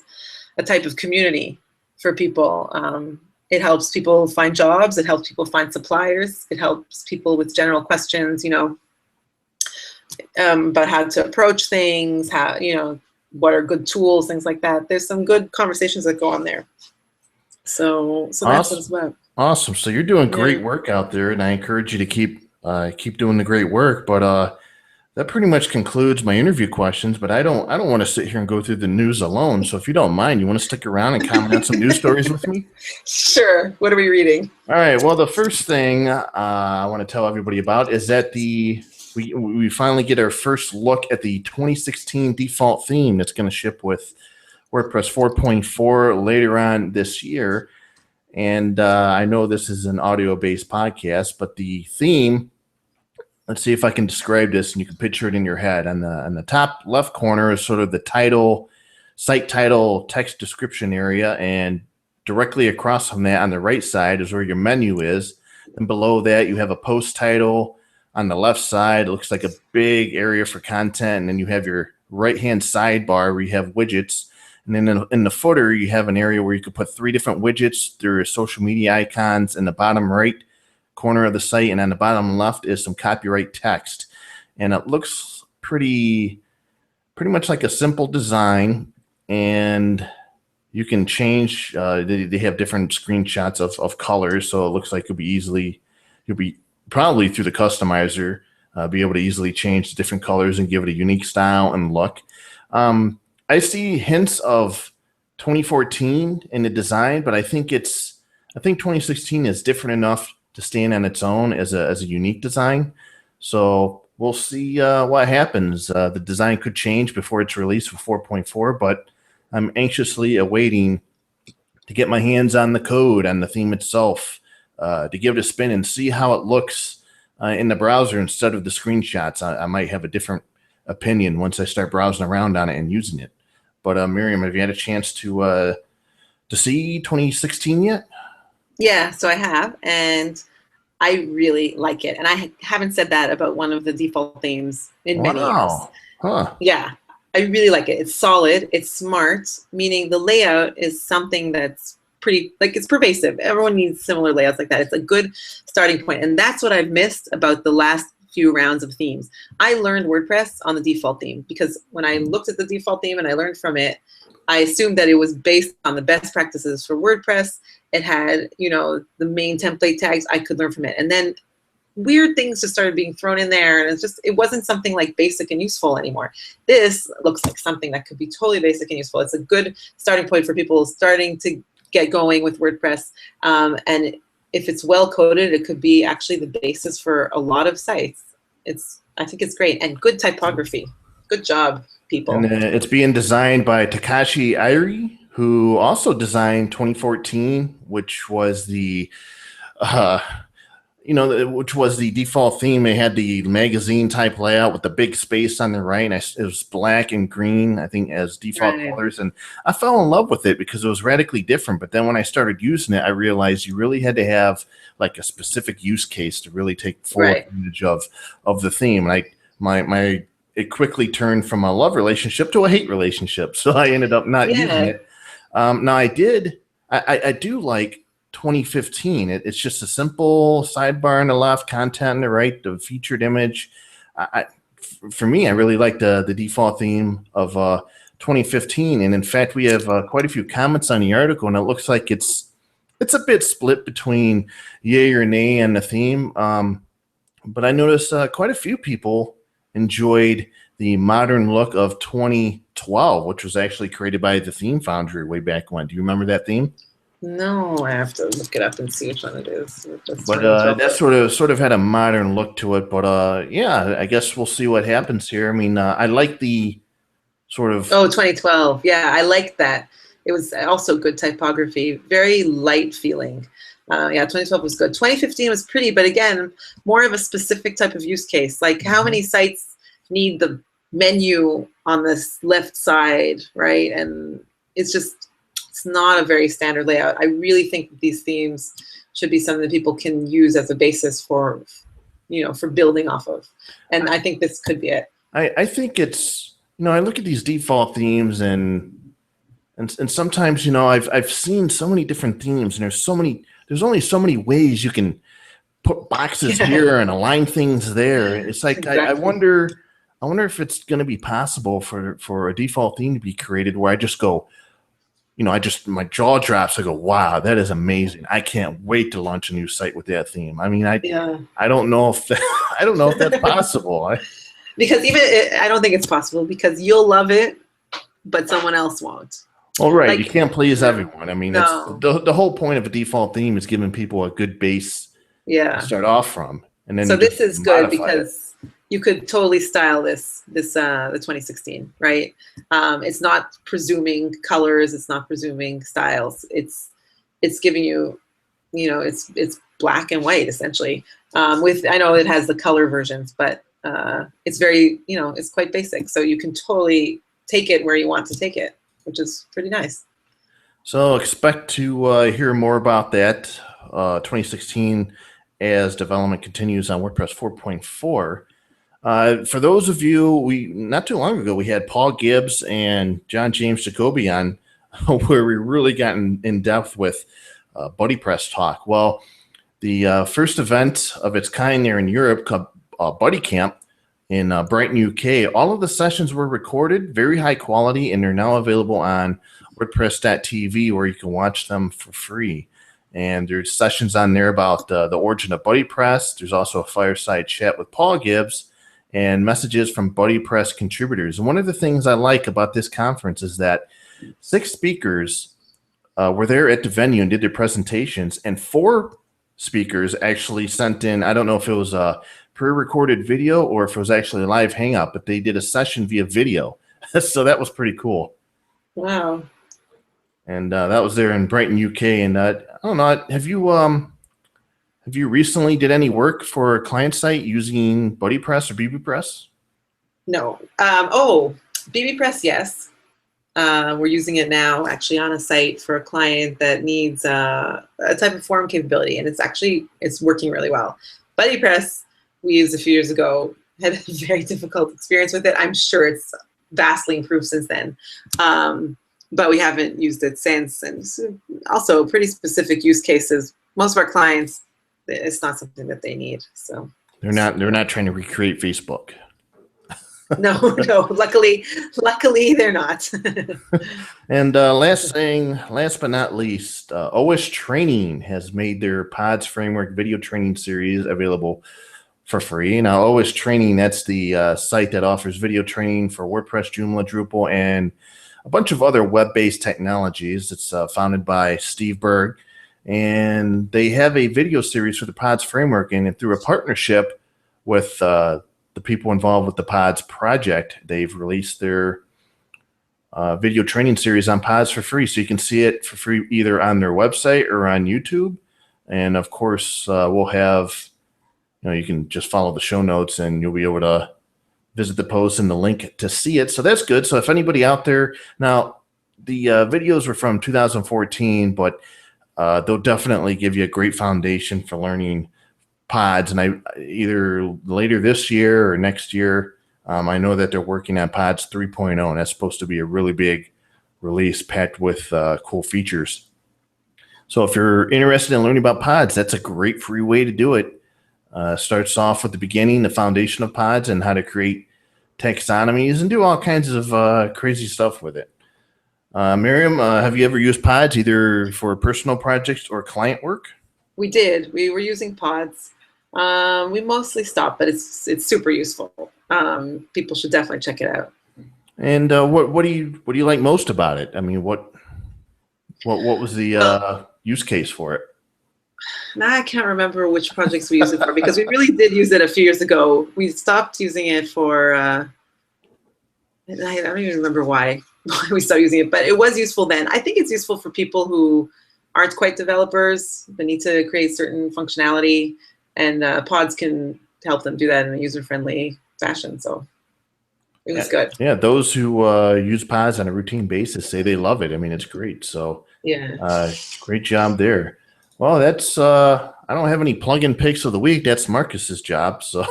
a type of community for people. It helps people find jobs. It helps people find suppliers. It helps people with general questions, you know, about how to approach things, how, you know, what are good tools, things like that. There's some good conversations that go on there. So that's as well. Awesome. So you're doing great work out there, and I encourage you to keep doing the great work. But that pretty much concludes my interview questions. But I don't want to sit here and go through the news alone. So if you don't mind, you want to stick around and comment on some news stories with me? Sure. What are we reading? All right. Well, the first thing I want to tell everybody about is that we finally get our first look at the 2016 default theme that's going to ship with WordPress 4.4 later on this year. And I know this is an audio-based podcast, but the theme, let's see if I can describe this and you can picture it in your head. On the top left corner is sort of the site title, text description area, and directly across from that on the right side is where your menu is. And below that, you have a post title. On the left side, it looks like a big area for content, and then you have your right-hand sidebar where you have widgets. And then in the footer, you have an area where you could put 3 different widgets. There are social media icons in the bottom right corner of the site, and on the bottom left is some copyright text. And it looks pretty much like a simple design, and you can change. They have different screenshots of colors, so it looks like you'll be probably through the customizer be able to easily change the different colors and give it a unique style and look. I see hints of 2014 in the design, but I think 2016 is different enough to stand on its own as a unique design. So we'll see what happens. The design could change before it's released for 4.4, but I'm anxiously awaiting to get my hands on the code and the theme itself, to give it a spin and see how it looks in the browser instead of the screenshots. I might have a different opinion once I start browsing around on it and using it. But Miriam, have you had a chance to see 2016 yet? Yeah, so I have, and I really like it. And I haven't said that about one of the default themes in many years. Huh. Yeah, I really like it. It's solid. It's smart, meaning the layout is something that's pretty, like, it's pervasive. Everyone needs similar layouts like that. It's a good starting point. And that's what I've missed about the last few rounds of themes. I learned WordPress on the default theme because when I looked at the default theme and I learned from it, I assumed that it was based on the best practices for WordPress. It had, you know, the main template tags. I could learn from it. And then weird things just started being thrown in there, and it wasn't something like basic and useful anymore. This looks like something that could be totally basic and useful. It's a good starting point for people starting to get going with WordPress. And if it's well coded, it could be actually the basis for a lot of sites. I think it's great, and good typography. Good job, people. And it's being designed by Takashi Irie, who also designed 2014, which was the which was the default theme. They had the magazine type layout with the big space on the right. And it was black and green, I think, as default colors. And I fell in love with it because it was radically different. But then when I started using it, I realized you really had to have like a specific use case to really take full advantage of the theme. And it quickly turned from a love relationship to a hate relationship. So I ended up not using it. Now I do like 2015. It's just a simple sidebar on the left, content on the right, the featured image. For me, I really like the default theme of 2015. And in fact, we have quite a few comments on the article, and it looks like it's a bit split between yay or nay on the theme. But I noticed quite a few people enjoyed the modern look of 2012, which was actually created by the Theme Foundry way back when. Do you remember that theme? No, I have to look it up and see which one it is. But that sort of had a modern look to it. But yeah, I guess we'll see what happens here. I mean, I like the sort of 2012. Yeah, I like that. It was also good typography, very light feeling. Yeah, 2012 was good. 2015 was pretty, but again, more of a specific type of use case. Like how many sites need the menu on this left side, right? And it's not a very standard layout. I really think that these themes should be something that people can use as a basis for, for building off of. And I think this could be it. I think it's, I look at these default themes and sometimes, I've seen so many different themes, and there's only so many ways you can put boxes here and align things there. It's like, exactly. I wonder if it's going to be possible for a default theme to be created where I just go, my jaw drops. I go, wow, that is amazing. I can't wait to launch a new site with that theme. I mean, I don't know if that's possible. Because I don't think it's possible, because you'll love it, but someone else won't. Well, right. You can't please everyone. I mean, the whole point of a default theme is giving people a good base to start off from. And then so this is good because you could totally style the 2016, right? It's not presuming colors. It's not presuming styles. It's giving you, it's black and white essentially. I know it has the color versions, but it's very, it's quite basic. So you can totally take it where you want to take it, which is pretty nice. So expect to hear more about that 2016 as development continues on WordPress 4.4. For those of you, not too long ago, we had Paul Gibbs and John James Jacoby on where we really got in depth with BuddyPress talk. Well, the first event of its kind there in Europe called Buddy Camp in Brighton, UK, all of the sessions were recorded, very high quality, and they're now available on WordPress.tv where you can watch them for free. And there's sessions on there about the origin of BuddyPress. There's also a fireside chat with Paul Gibbs and messages from BuddyPress contributors. And one of the things I like about this conference is that 6 speakers were there at the venue and did their presentations, and 4 speakers actually sent in, I don't know if it was a pre-recorded video or if it was actually a live hangout, but they did a session via video. So that was pretty cool. Wow. And that was there in Brighton, UK. And I don't know, have you recently did any work for a client site using BuddyPress or BBPress? No. BBPress, yes. We're using it now actually on a site for a client that needs a type of form capability, and it's working really well. BuddyPress we used a few years ago, had a very difficult experience with it. I'm sure it's vastly improved since then. But we haven't used it since, and also pretty specific use cases. Most of our clients, it's not something that they need. So they're not trying to recreate Facebook. No. Luckily they're not. And last but not least, OS Training has made their Pods Framework video training series available for free. Now, OS Training, that's the site that offers video training for WordPress, Joomla, Drupal, and a bunch of other web-based technologies. It's founded by Steve Berg, and they have a video series for the Pods framework. And through a partnership with the people involved with the Pods project, they've released their video training series on Pods for free. So you can see it for free either on their website or on YouTube. And of course, we'll have, you can just follow the show notes and you'll be able to visit the post and the link to see it. So that's good. So if anybody out there, now the videos were from 2014, but they'll definitely give you a great foundation for learning Pods. And either later this year or next year, I know that they're working on Pods 3.0, and that's supposed to be a really big release packed with cool features. So if you're interested in learning about Pods, that's a great free way to do it. Starts off with the beginning, the foundation of Pods, and how to create taxonomies and do all kinds of crazy stuff with it. Miriam, have you ever used Pods either for personal projects or client work? We did. We were using Pods. We mostly stopped, but it's super useful. People should definitely check it out. And what do you like most about it? I mean, what was the use case for it? Now I can't remember which projects we used it for, because we really did use it a few years ago. We stopped using it for, I don't even remember why we stopped using it, but it was useful then. I think it's useful for people who aren't quite developers, but need to create certain functionality, and Pods can help them do that in a user-friendly fashion. So it was good. Yeah, those who use Pods on a routine basis say they love it. I mean, it's great. So yeah, great job there. Well, that's I don't have any plugin picks of the week. That's Marcus's job. So,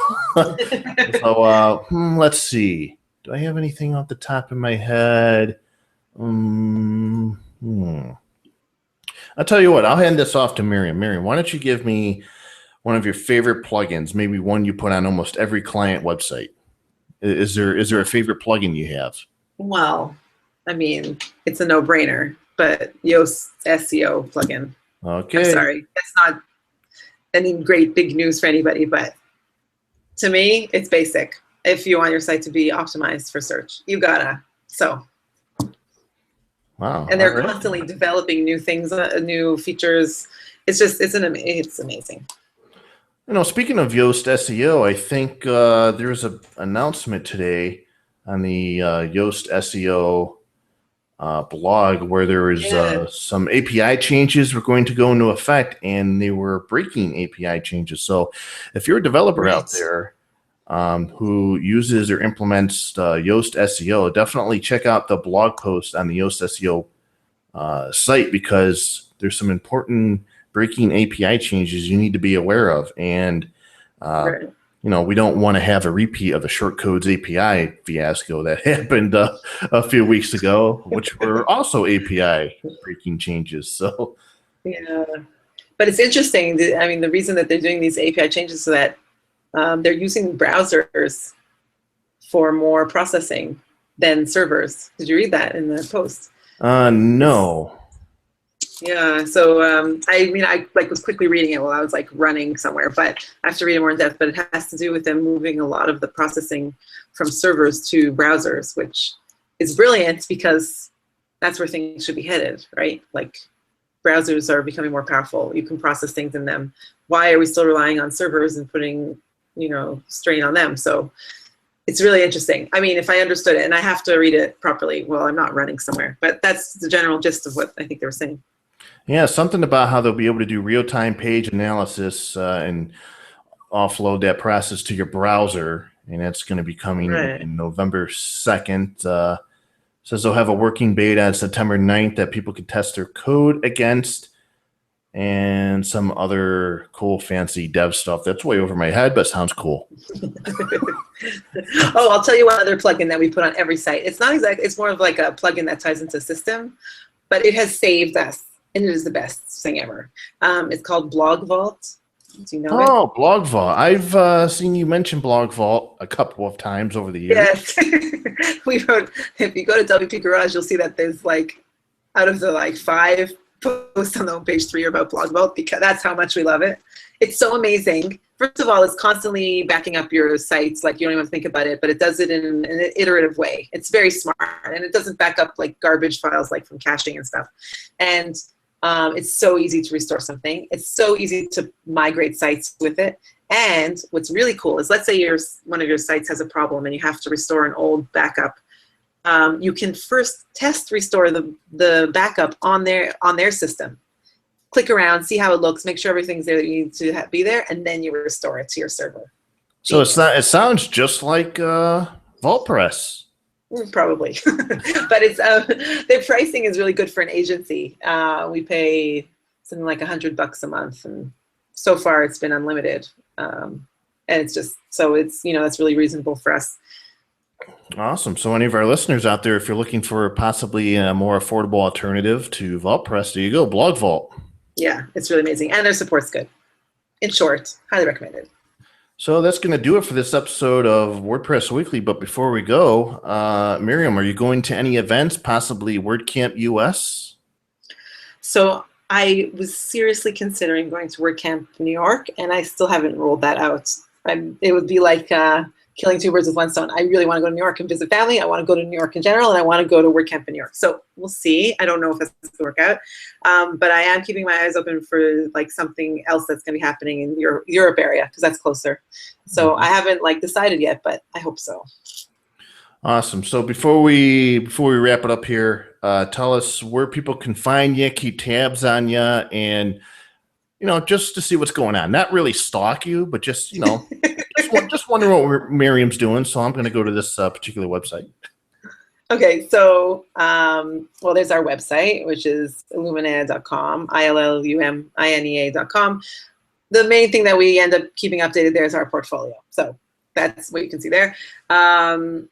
let's see. Do I have anything off the top of my head? I'll tell you what. I'll hand this off to Miriam. Miriam, why don't you give me one of your favorite plugins? Maybe one you put on almost every client website. Is there a favorite plugin you have? Well, I mean, it's a no-brainer, but Yoast SEO plugin. Okay. I'm sorry, that's not any great big news for anybody, but to me, it's basic. If you want your site to be optimized for search, you gotta. So, wow. And they're constantly developing new things, new features. It's amazing. Speaking of Yoast SEO, I think there's an announcement today on the Yoast SEO blog where there is some API changes were going to go into effect, and they were breaking API changes. So if you're a developer out there who uses or implements Yoast SEO, definitely check out the blog post on the Yoast SEO site, because there's some important breaking API changes you need to be aware of. And we don't want to have a repeat of the short codes API fiasco that happened a few weeks ago, which were also API breaking changes. So, yeah, but it's interesting. I mean, the reason that they're doing these API changes is so that they're using browsers for more processing than servers. Did you read that in the post? No. Yeah, so I was quickly reading it while I was running somewhere, but I have to read it more in depth. But it has to do with them moving a lot of the processing from servers to browsers, which is brilliant because that's where things should be headed, right? Browsers are becoming more powerful. You can process things in them. Why are we still relying on servers and putting, strain on them? So it's really interesting. I mean, if I understood it, and I have to read it properly while I'm not running somewhere, but that's the general gist of what I think they were saying. Yeah, something about how they'll be able to do real-time page analysis and offload that process to your browser, and that's going to be coming in November 2nd. Says they'll have a working beta on September 9th that people can test their code against, and some other cool, fancy dev stuff. That's way over my head, but sounds cool. Oh, I'll tell you one other plugin that we put on every site. It's not exactly, it's more of like a plugin that ties into a system, but it has saved us. And it is the best thing ever. It's called Blog Vault. Do you know it? Oh, Blog Vault. I've seen you mention Blog Vault a couple of times over the years. Yes. We wrote, if you go to WP Garage, you'll see that there's out of the 5 posts on the homepage, 3 are about Blog Vault, because that's how much we love it. It's so amazing. first of all, it's constantly backing up your sites. Like you don't even think about it, but it does it in an iterative way. It's very smart, and it doesn't back up like garbage files like from caching and stuff. And it's so easy to restore something. It's so easy to migrate sites with it. And what's really cool is, let's say one of your sites has a problem and you have to restore an old backup. You can first test restore the backup on their system. Click around, see how it looks, make sure everything's there that you need to be there, and then you restore it to your server. So it sounds just like Wordpress. Probably, but it's their pricing is really good for an agency. We pay something like $100 a month, and so far it's been unlimited. And it's just that's really reasonable for us. Awesome. So any of our listeners out there, if you're looking for possibly a more affordable alternative to Wordpress, there you go, Blog Vault. Yeah, it's really amazing, and their support's good. In short, highly recommended. So that's going to do it for this episode of WordPress Weekly. But before we go, Miriam, are you going to any events, possibly WordCamp US? So I was seriously considering going to WordCamp New York, and I still haven't rolled that out. It would be like killing two birds with one stone. I really want to go to New York and visit family. I want to go to New York in general, and I want to go to WordCamp in New York. So we'll see. I don't know if that's going to work out, but I am keeping my eyes open for like something else that's going to be happening in Europe area, because that's closer. So I haven't decided yet, but I hope so. Awesome. So before we wrap it up here, tell us where people can find you, keep tabs on you, and just to see what's going on. Not really stalk you, but just just wonder what Miriam's doing. So I'm going to go to this particular website. Okay, so there's our website, which is illumina.com, ILLUMINEA.com. The main thing that we end up keeping updated there is our portfolio. So that's what you can see there. I'm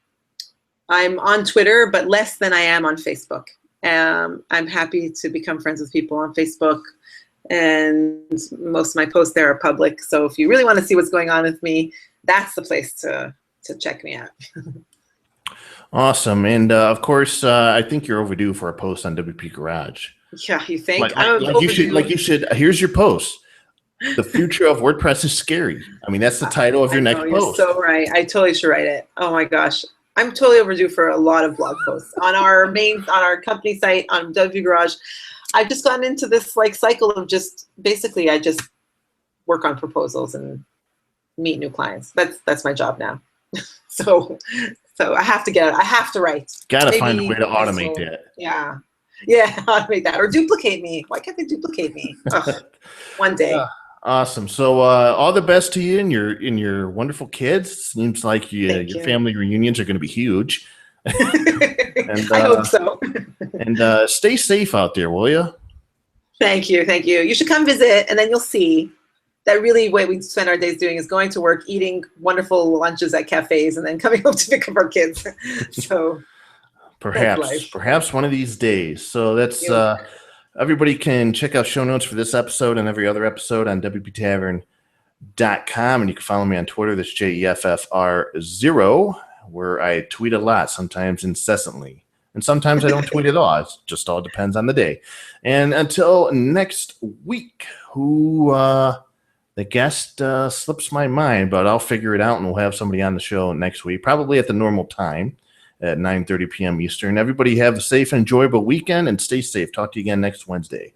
on Twitter, but less than I am on Facebook. I'm happy to become friends with people on Facebook, and most of my posts there are public. So if you really want to see what's going on with me, that's the place to check me out. Awesome. And of course, I think you're overdue for a post on WP Garage. Yeah, you think? You should. Here's your post. The future of WordPress is scary. I mean, that's the title of your next post. You're so right. I totally should write it. Oh my gosh. I'm totally overdue for a lot of blog posts on our company site, on WP Garage. I've just gotten into this cycle of basically I just work on proposals and meet new clients. That's my job now. So I have to get it. I have to write. Got to find a way to automate that. Yeah, automate that, or duplicate me. Why can't they duplicate me? One day. Awesome. So all the best to you and your wonderful kids. Seems like your family reunions are going to be huge. And, I hope so. And stay safe out there, will you? Thank you. You should come visit, and then you'll see that really what we spend our days doing is going to work, eating wonderful lunches at cafes, and then coming home to pick up our kids. So perhaps one of these days. So that's everybody can check out show notes for this episode and every other episode on WPTavern.com, and you can follow me on Twitter. That's JEFFR0, where I tweet a lot, sometimes incessantly. And sometimes I don't tweet at all. It just all depends on the day. And until next week, the guest slips my mind, but I'll figure it out, and we'll have somebody on the show next week, probably at the normal time at 9:30 p.m. Eastern. Everybody have a safe and enjoyable weekend, and stay safe. Talk to you again next Wednesday.